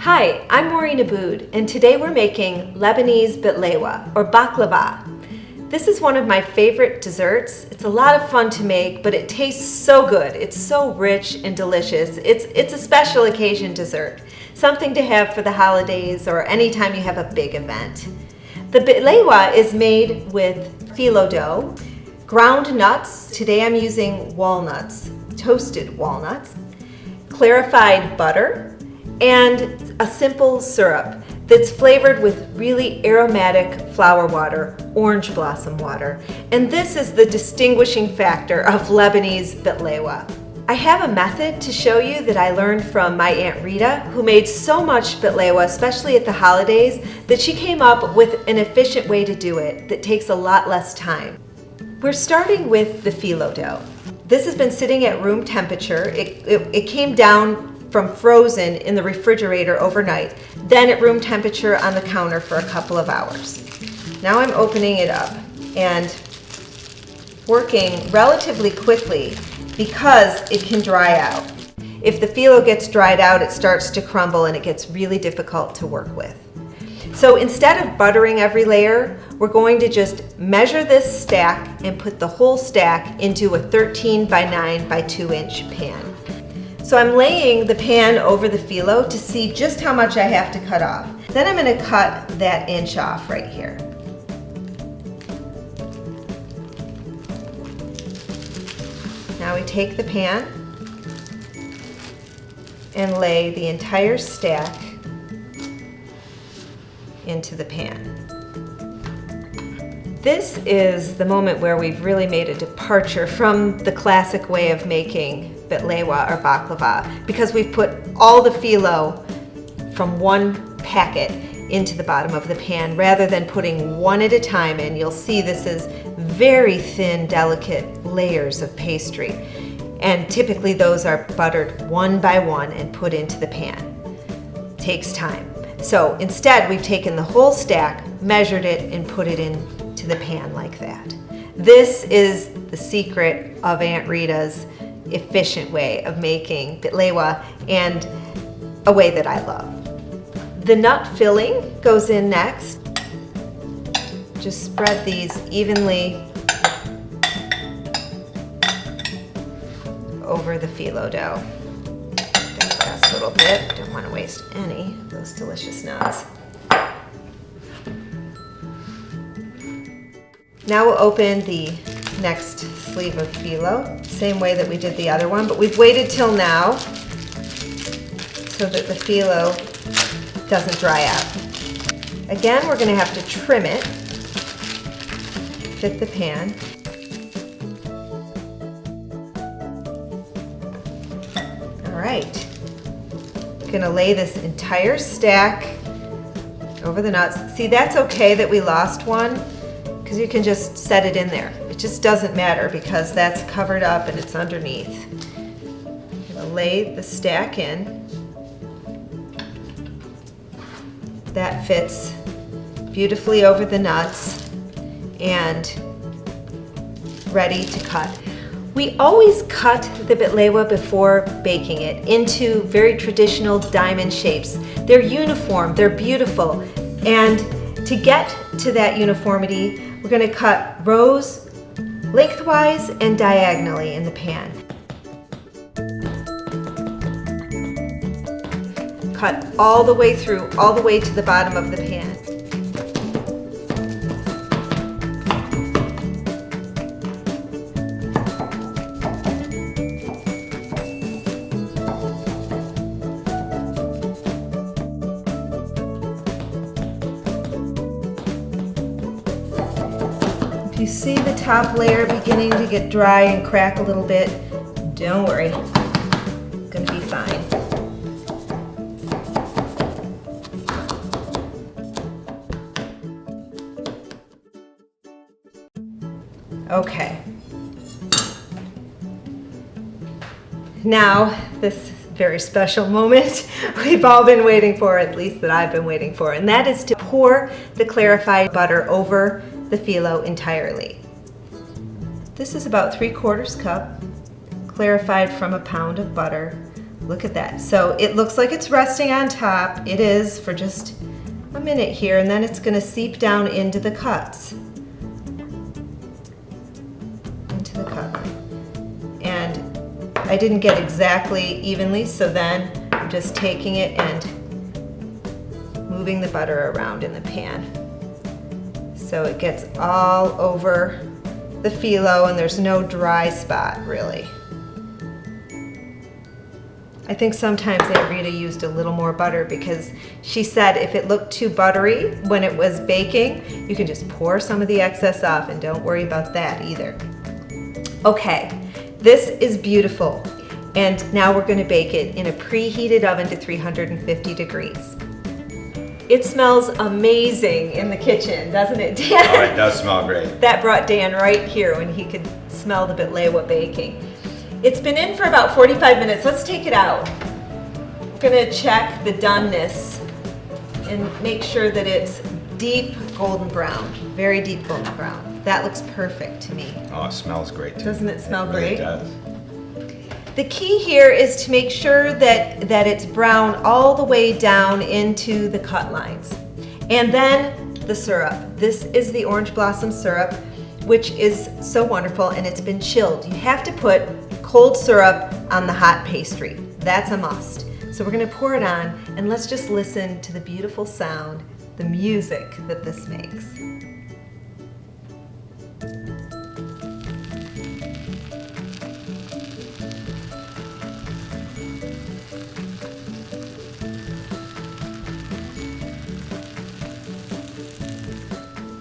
Hi, I'm Maureen Aboud, and today we're making Lebanese BAKLAVA, or baklava. This is one of my favorite desserts. It's a lot of fun to make, but it tastes so good. It's so rich and delicious. It's a special occasion dessert, something to have for the holidays or anytime you have a big event. The BAKLAVA is made with phyllo dough, ground nuts. Today I'm using walnuts, toasted walnuts, clarified butter, and a simple syrup that's flavored with really aromatic flower water, orange blossom water. And this is the distinguishing factor of Lebanese BAKLAVA. I have a method to show you that I learned from my Aunt Rita, who made so much BAKLAVA, especially at the holidays, that she came up with an efficient way to do it that takes a lot less time. We're starting with the phyllo dough. This has been sitting at room temperature. It came down from frozen in the refrigerator overnight, then at room temperature on the counter for a couple of hours. Now I'm opening it up and working relatively quickly because it can dry out. If the phyllo gets dried out, it starts to crumble and it gets really difficult to work with. So instead of buttering every layer, we're going to just measure this stack and put the whole stack into a 13 by 9 by 2 inch pan. So I'm laying the pan over the phyllo to see just how much I have to cut off. Then I'm going to cut that inch off right here. Now we take the pan and lay the entire stack into the pan. This is the moment where we've really made a departure from the classic way of making BAKLAVA or baklava, because we've put all the phyllo from one packet into the bottom of the pan rather than putting one at a time in. You'll see this is very thin, delicate layers of pastry, and typically those are buttered one by one and put into the pan. Takes time. So instead we've taken the whole stack, measured it, and put it into the pan like that. This is the secret of Aunt Rita's efficient way of making BAKLAVA, and a way that I love. The nut filling goes in next. Just spread these evenly over the phyllo dough. That last little bit, don't want to waste any of those delicious nuts. Now we'll open the next sleeve of phyllo, same way that we did the other one, but we've waited till now so that the phyllo doesn't dry out. Again, we're going to have to trim it, fit the pan. All right, I'm going to lay this entire stack over the nuts. See, that's okay that we lost one, because you can just set it in there. It just doesn't matter because that's covered up and it's underneath. I'm going to lay the stack in. That fits beautifully over the nuts and ready to cut. We always cut the BAKLAVA before baking it into very traditional diamond shapes. They're uniform, they're beautiful, and to get to that uniformity, we're going to cut rows lengthwise and diagonally in the pan. Cut all the way through, all the way to the bottom of the pan. If you see the top layer beginning to get dry and crack a little bit, don't worry, it's going to be fine. Okay. Now, this very special moment we've all been waiting for, at least that I've been waiting for, and that is to pour the clarified butter over the phyllo entirely. This is about 3/4 cup clarified from a pound of butter. Look at that. So it looks like it's resting on top. It is for just a minute here, and then it's gonna seep down into the cuts. Into the cut. And I didn't get exactly evenly, so then I'm just taking it and moving the butter around in the pan. So it gets all over the phyllo and there's no dry spot really. I think sometimes Aunt Rita used a little more butter because she said if it looked too buttery when it was baking, you can just pour some of the excess off and don't worry about that either. Okay, this is beautiful. And now we're gonna bake it in a preheated oven to 350 degrees. It smells amazing in the kitchen, doesn't it, Dan? Oh, it does smell great. That brought Dan right here when he could smell the BAKLAVA baking. It's been in for about 45 minutes. Let's take it out. We're gonna check the doneness and make sure that it's deep golden brown, very deep golden brown. That looks perfect to me. Oh, it smells great too. Doesn't it smell great? great? It does. The key here is to make sure that it's brown all the way down into the cut lines. And then the syrup. This is the orange blossom syrup, which is so wonderful, and it's been chilled. You have to put cold syrup on the hot pastry. That's a must. So we're gonna pour it on, and let's just listen to the beautiful sound, the music that this makes.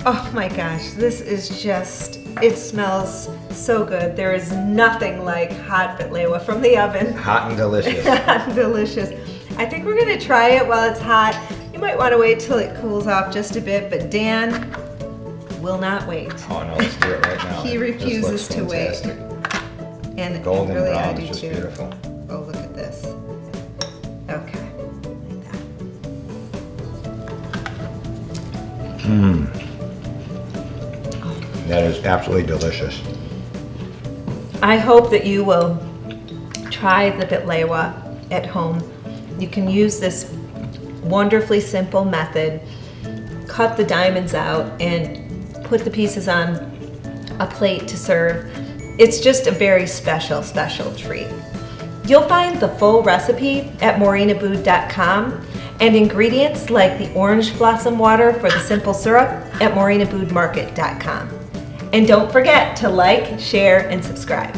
Oh my gosh, this is just, it smells so good. There is nothing like hot BAKLAVA from the oven. Hot and delicious. Hot and delicious. I think we're gonna try it while it's hot. You might wanna wait till it cools off just a bit, but Dan will not wait. Oh no, let's do it right now. He refuses to wait. And golden really brown I do is just too. beautiful. Oh, look at this. Okay, like that. Mmm. That is absolutely delicious. I hope that you will try the BAKLAVA at home. You can use this wonderfully simple method, cut the diamonds out and put the pieces on a plate to serve. It's just a very special, special treat. You'll find the full recipe at maureenaboud.com and ingredients like the orange blossom water for the simple syrup at maureenaboudmarket.com. And don't forget to like, share, and subscribe.